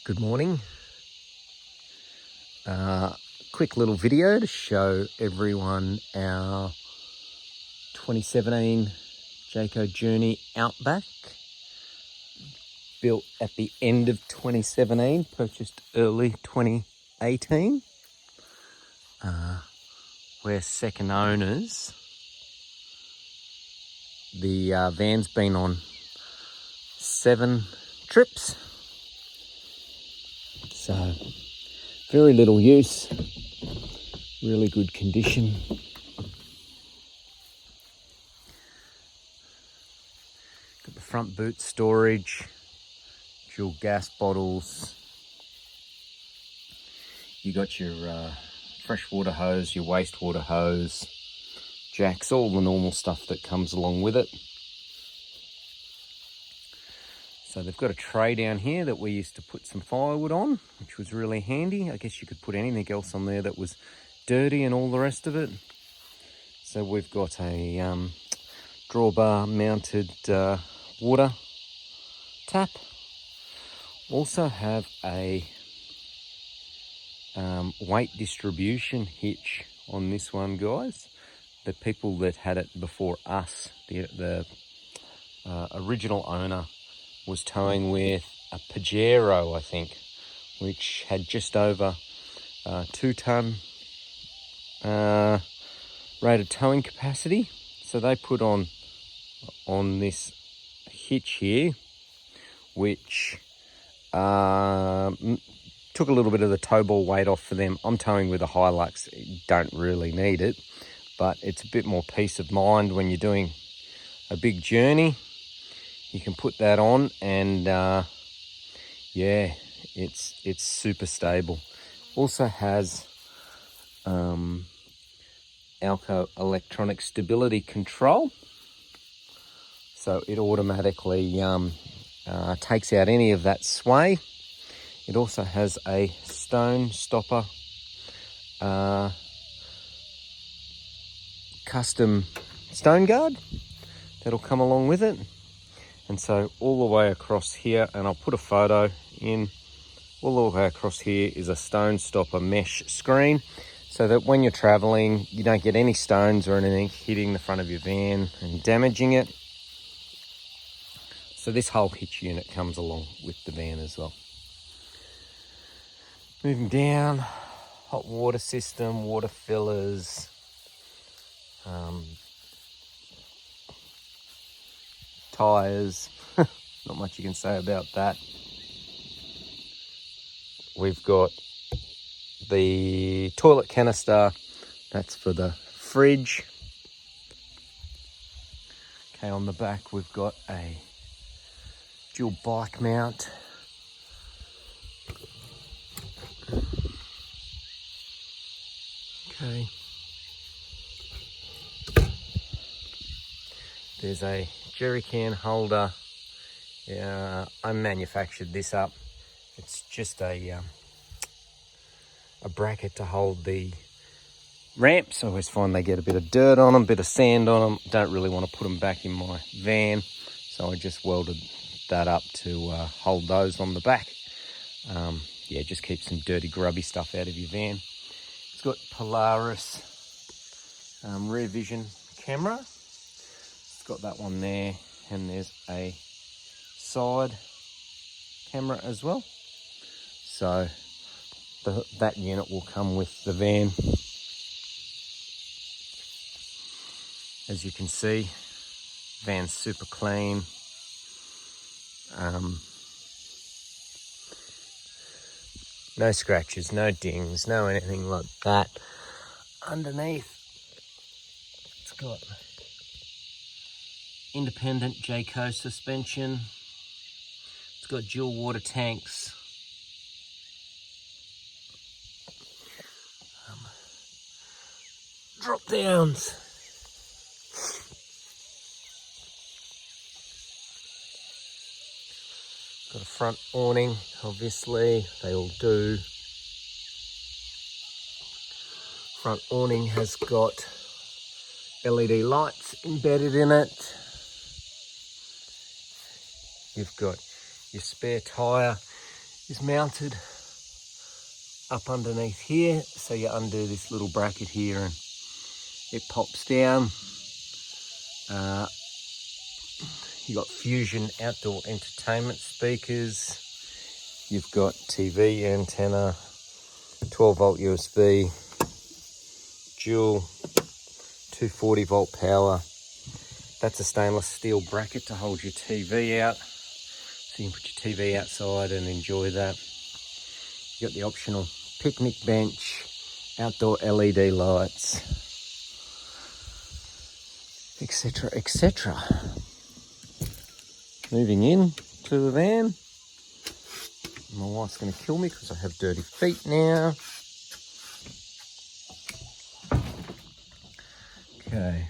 Good morning. Quick little video to show everyone our 2017 Jayco Journey Outback. Built at the end of 2017, purchased early 2018. We're second owners. The van's been on 7 trips. So very little use, really good condition. Got the front boot storage, dual gas bottles. You got your freshwater hose, your wastewater hose, jacks, all the normal stuff that comes along with it. So they've got a tray down here that we used to put some firewood on, which was really handy. I guess you could put anything else on there that was dirty and all the rest of it. So we've got a drawbar mounted water tap. Also have a weight distribution hitch on this one, guys. The people that had it before us, the original owner, was towing with a Pajero, I think, which had just over 2 ton rated towing capacity. So they put on this hitch here, which took a little bit of the tow ball weight off for them. I'm towing with a Hilux, don't really need it, but it's a bit more peace of mind when you're doing a big journey. You can put that on and yeah, it's super stable. Also has Jayco electronic stability control, so it automatically takes out any of that sway. It also has a stone stopper custom stone guard that'll come along with it. And so all the way across here, and I'll put a photo in, all the way across here is a stone stopper mesh screen, so that when you're traveling, you don't get any stones or anything hitting the front of your van and damaging it. So this whole hitch unit comes along with the van as well. Moving down, hot water system, water fillers, tyres, not much you can say about that. We've got the toilet canister, that's for the fridge. Okay, on the back we've got a dual bike mount. Okay. There's a jerry can holder. I manufactured this up. It's just a bracket to hold the ramps. I always find they get a bit of dirt on them, a bit of sand on them. Don't really want to put them back in my van, so I just welded that up to hold those on the back. Yeah, just keep some dirty, grubby stuff out of your van. It's got Polaris rear vision camera. It's got that one there, and there's a side camera as well. So that unit will come with the van. As you can see, van's super clean. No scratches, no dings, no anything like that. Underneath, it's got independent Jayco suspension. It's got dual water tanks. Drop downs. Got a front awning, obviously, they all do. Front awning has got LED lights embedded in it. You've got your spare tyre. is mounted up underneath here. So you undo this little bracket here and it pops down. You've got Fusion outdoor entertainment speakers. You've got TV antenna, 12 volt USB, dual 240 volt power. That's a stainless steel bracket to hold your TV out. So you can put your TV outside and enjoy that. You've got the optional picnic bench, outdoor LED lights, etc, etc. Moving in to the van. My wife's going to kill me because I have dirty feet now. Okay.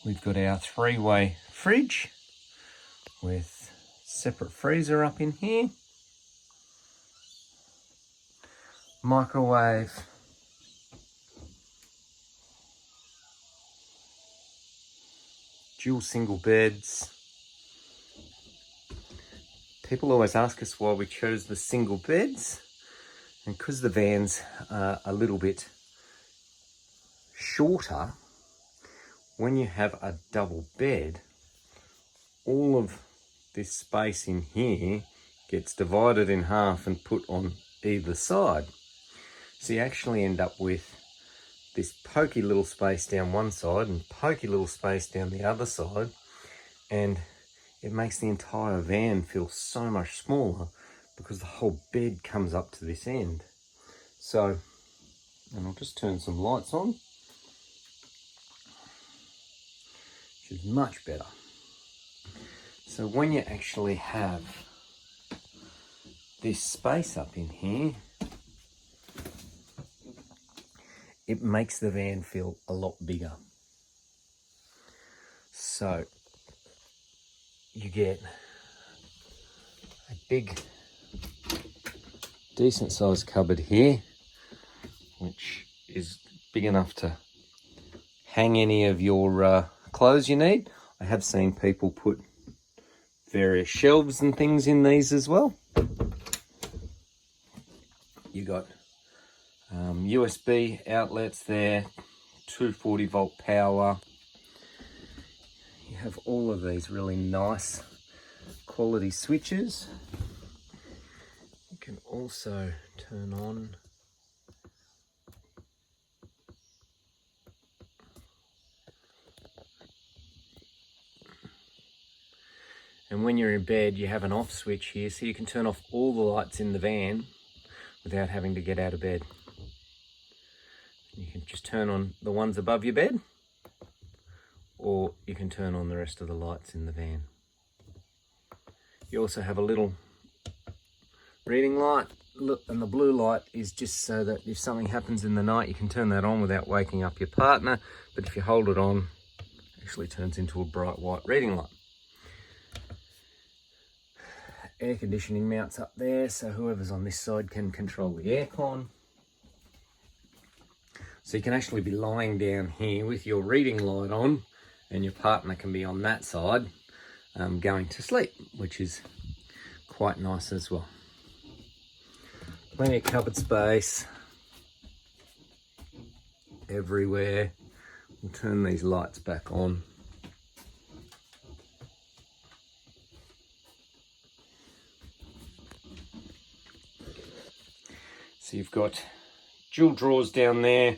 We've got our 3-way fridge with separate freezer up in here. Microwave. Dual single beds. People always ask us why we chose the single beds, and because the van's a little bit shorter, when you have a double bed, all of this space in here gets divided in half and put on either side. So you actually end up with this pokey little space down one side and pokey little space down the other side, and it makes the entire van feel so much smaller because the whole bed comes up to this end. So, and I'll just turn some lights on, which is much better. So when you actually have this space up in here, it makes the van feel a lot bigger. So you get a big, decent sized cupboard here, which is big enough to hang any of your clothes you need. I have seen people put various shelves and things in these as well. You got USB outlets there, 240 volt power. You have all of these really nice quality switches. You can also turn on and when you're in bed you have an off switch here, so you can turn off all the lights in the van without having to get out of bed. You can just turn on the ones above your bed, or you can turn on the rest of the lights in the van. You also have a little reading light, and the blue light is just so that if something happens in the night you can turn that on without waking up your partner, but if you hold it on, it actually turns into a bright white reading light. Air conditioning mounts up there, so whoever's on this side can control the aircon. So you can actually be lying down here with your reading light on, and your partner can be on that side going to sleep, which is quite nice as well. Plenty of cupboard space everywhere. We'll turn these lights back on. So you've got dual drawers down there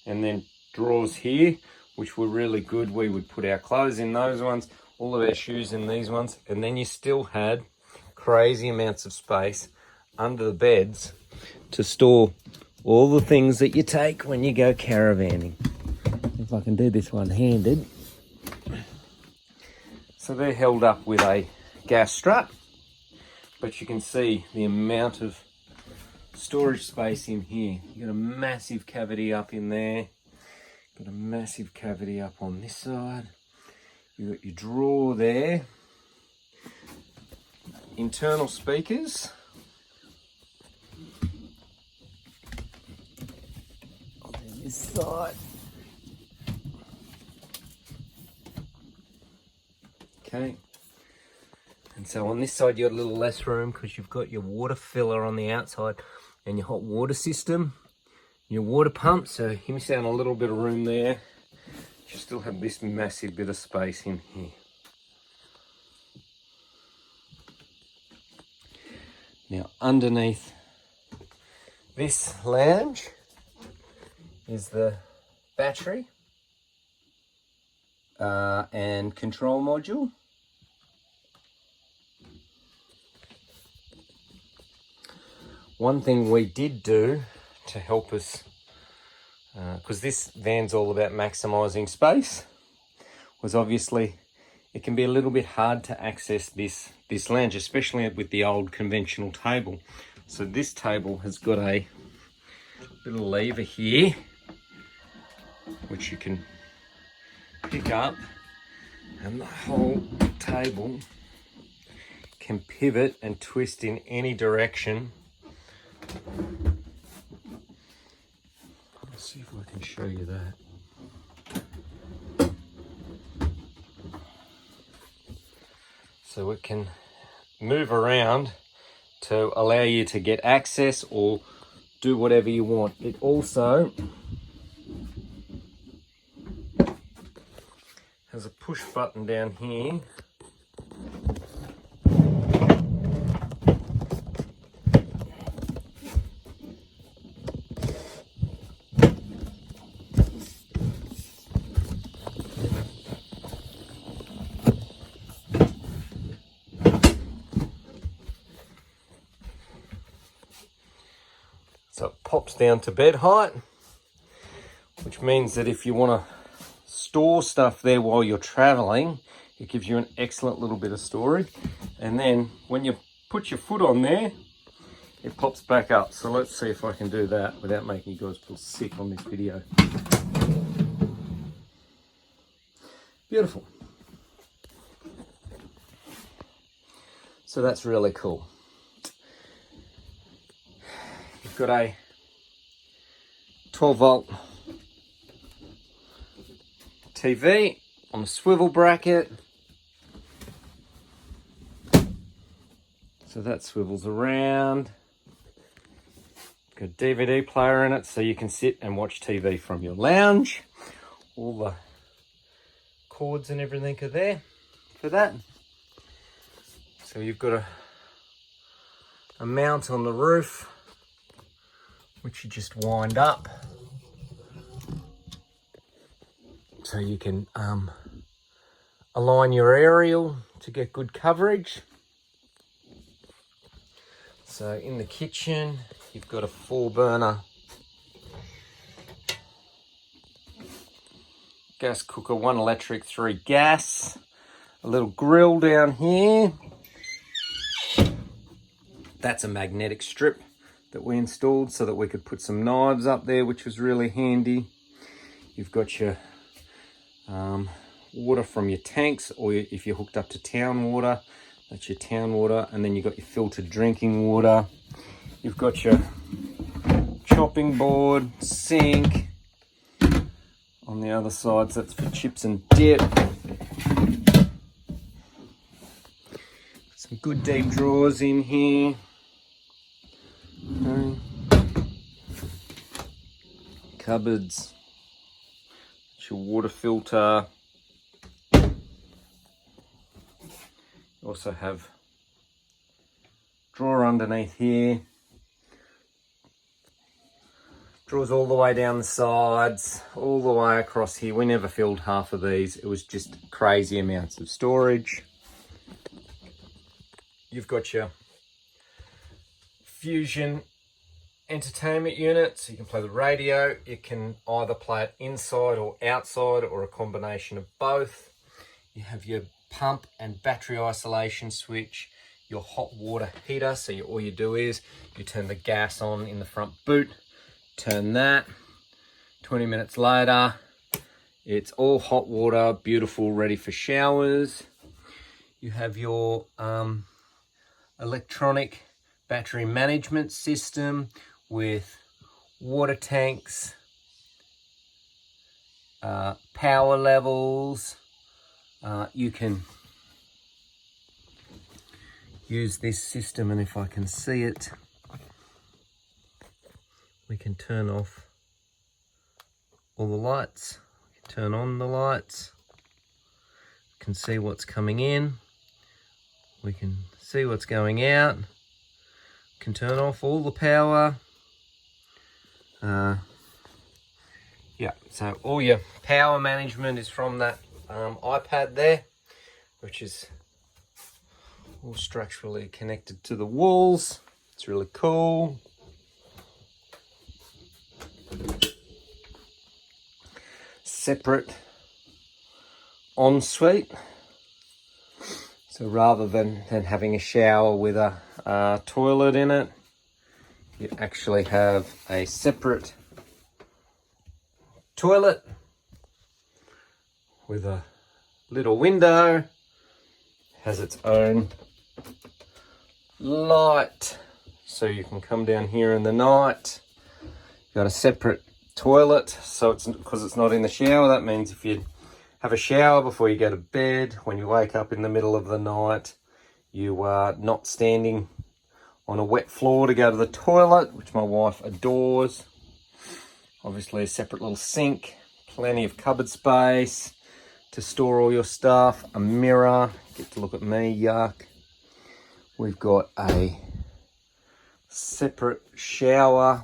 and then drawers here, which were really good. We would put our clothes in those ones, all of our shoes in these ones, and then you still had crazy amounts of space under the beds to store all the things that you take when you go caravanning. If I can do this one-handed. So they're held up with a gas strut, but you can see the amount of storage space in here. You've got a massive cavity up in there. Got a massive cavity up on this side. You've got your drawer there. Internal speakers. On this side. Okay. And And so on this side, you got a little less room because you've got your water filler on the outside and your hot water system, your water pump. So you miss out on a little bit of room there. You still have this massive bit of space in here. Now underneath this lounge is the battery and control module. One thing we did do to help us, because this van's all about maximising space, was obviously it can be a little bit hard to access this lounge, especially with the old conventional table. So this table has got a little lever here, which you can pick up, and the whole table can pivot and twist in any direction. Let's see if I can show you that. So it can move around to allow you to get access or do whatever you want. It also has a push button down here. So it pops down to bed height, which means that if you want to store stuff there while you're traveling, it gives you an excellent little bit of storage. And then when you put your foot on there, it pops back up. So let's see if I can do that without making you guys feel sick on this video. Beautiful. So that's really cool. You've got a 12 volt TV on a swivel bracket. So that swivels around. Got a DVD player in it so you can sit and watch TV from your lounge. All the cords and everything are there for that. So you've got a mount on the roof, which you just wind up. So you can align your aerial to get good coverage. So in the kitchen, you've got a 4-burner gas cooker, 1 electric, 3 gas, a little grill down here. That's a magnetic strip that we installed so that we could put some knives up there, which was really handy. You've got your water from your tanks, or if you're hooked up to town water, that's your town water. And then you've got your filtered drinking water. You've got your chopping board, sink. On the other side, so that's for chips and dip. Some good deep drawers in here. Okay. Cupboards. That's your water filter. You also have drawer underneath here. Drawers all the way down the sides, all the way across here. We never filled half of these. It was just crazy amounts of storage. You've got your Fusion entertainment unit, so you can play the radio. You can either play it inside or outside, or a combination of both. You have your pump and battery isolation switch, your hot water heater. So all you do is you turn the gas on in the front boot, turn that. 20 minutes later, it's all hot water, beautiful, ready for showers. You have your electronic battery management system with water tanks, power levels. You can use this system, and if I can see it, we can turn off all the lights. We can turn on the lights. We can see what's coming in. We can see what's going out. We can turn off all the power. Yeah, so all your power management is from that iPad there, which is all structurally connected to the walls. It's really cool. Separate ensuite. So rather than having a shower with a toilet in it, you actually have a separate toilet with a little window. Has its own light, so you can come down here in the night. You've got a separate toilet, so it's because it's not in the shower. That means if you have a shower before you go to bed, when you wake up in the middle of the night, you are not standing on a wet floor to go to the toilet, which my wife adores. Obviously a separate little sink, plenty of cupboard space to store all your stuff, a mirror, get to look at me, yuck. We've got a separate shower.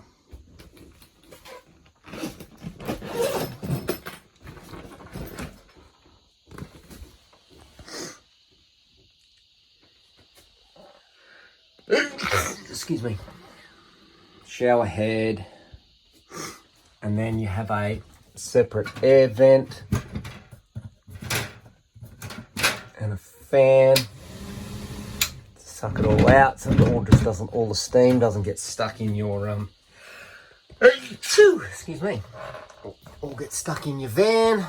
Excuse me. Shower head. And then you have a separate air vent and a fan to suck it all out, so all the steam doesn't get stuck in your excuse me, all get stuck in your van.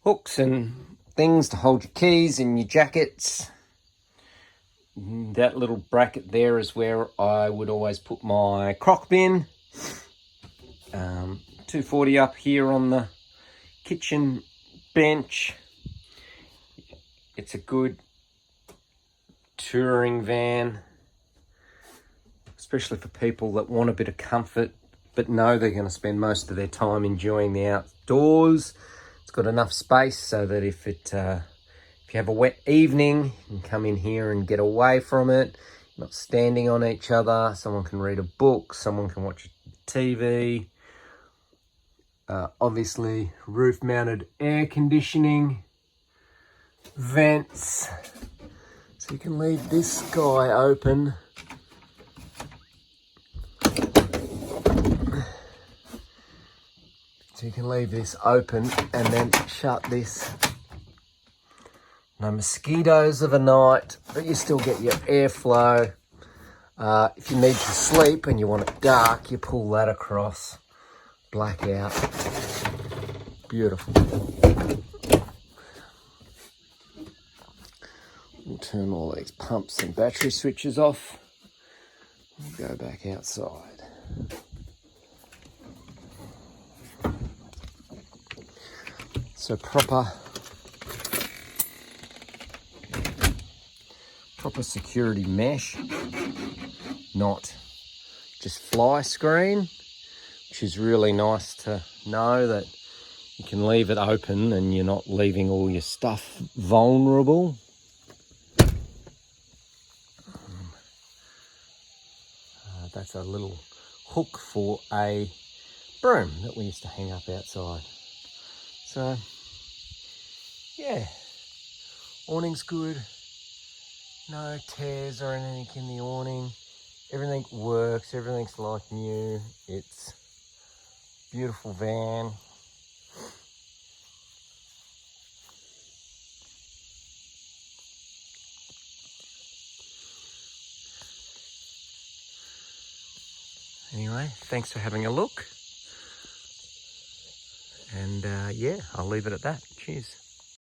Hooks and things to hold your keys and your jackets. That little bracket there is where I would always put my crock bin. 240 up here on the kitchen bench. It's a good touring van, especially for people that want a bit of comfort but know they're going to spend most of their time enjoying the outdoors. It's got enough space so that if you have a wet evening, you can come in here and get away from it. You're not standing on each other. Someone can read a book. Someone can watch TV. Obviously, roof-mounted air conditioning. Vents. So you can leave this guy open. So you can leave this open and then shut this. No mosquitoes of a night, but you still get your airflow. If you need to sleep and you want it dark, you pull that across. Blackout. Beautiful. We'll turn all these pumps and battery switches off. We'll go back outside. So proper security mesh, not just fly screen, which is really nice to know that you can leave it open and you're not leaving all your stuff vulnerable. That's a little hook for a broom that we used to hang up outside. So, yeah, awning's good. No tears or anything in the awning. Everything works. Everything's like new. It's a beautiful van. Anyway, thanks for having a look. And yeah, I'll leave it at that. Cheers.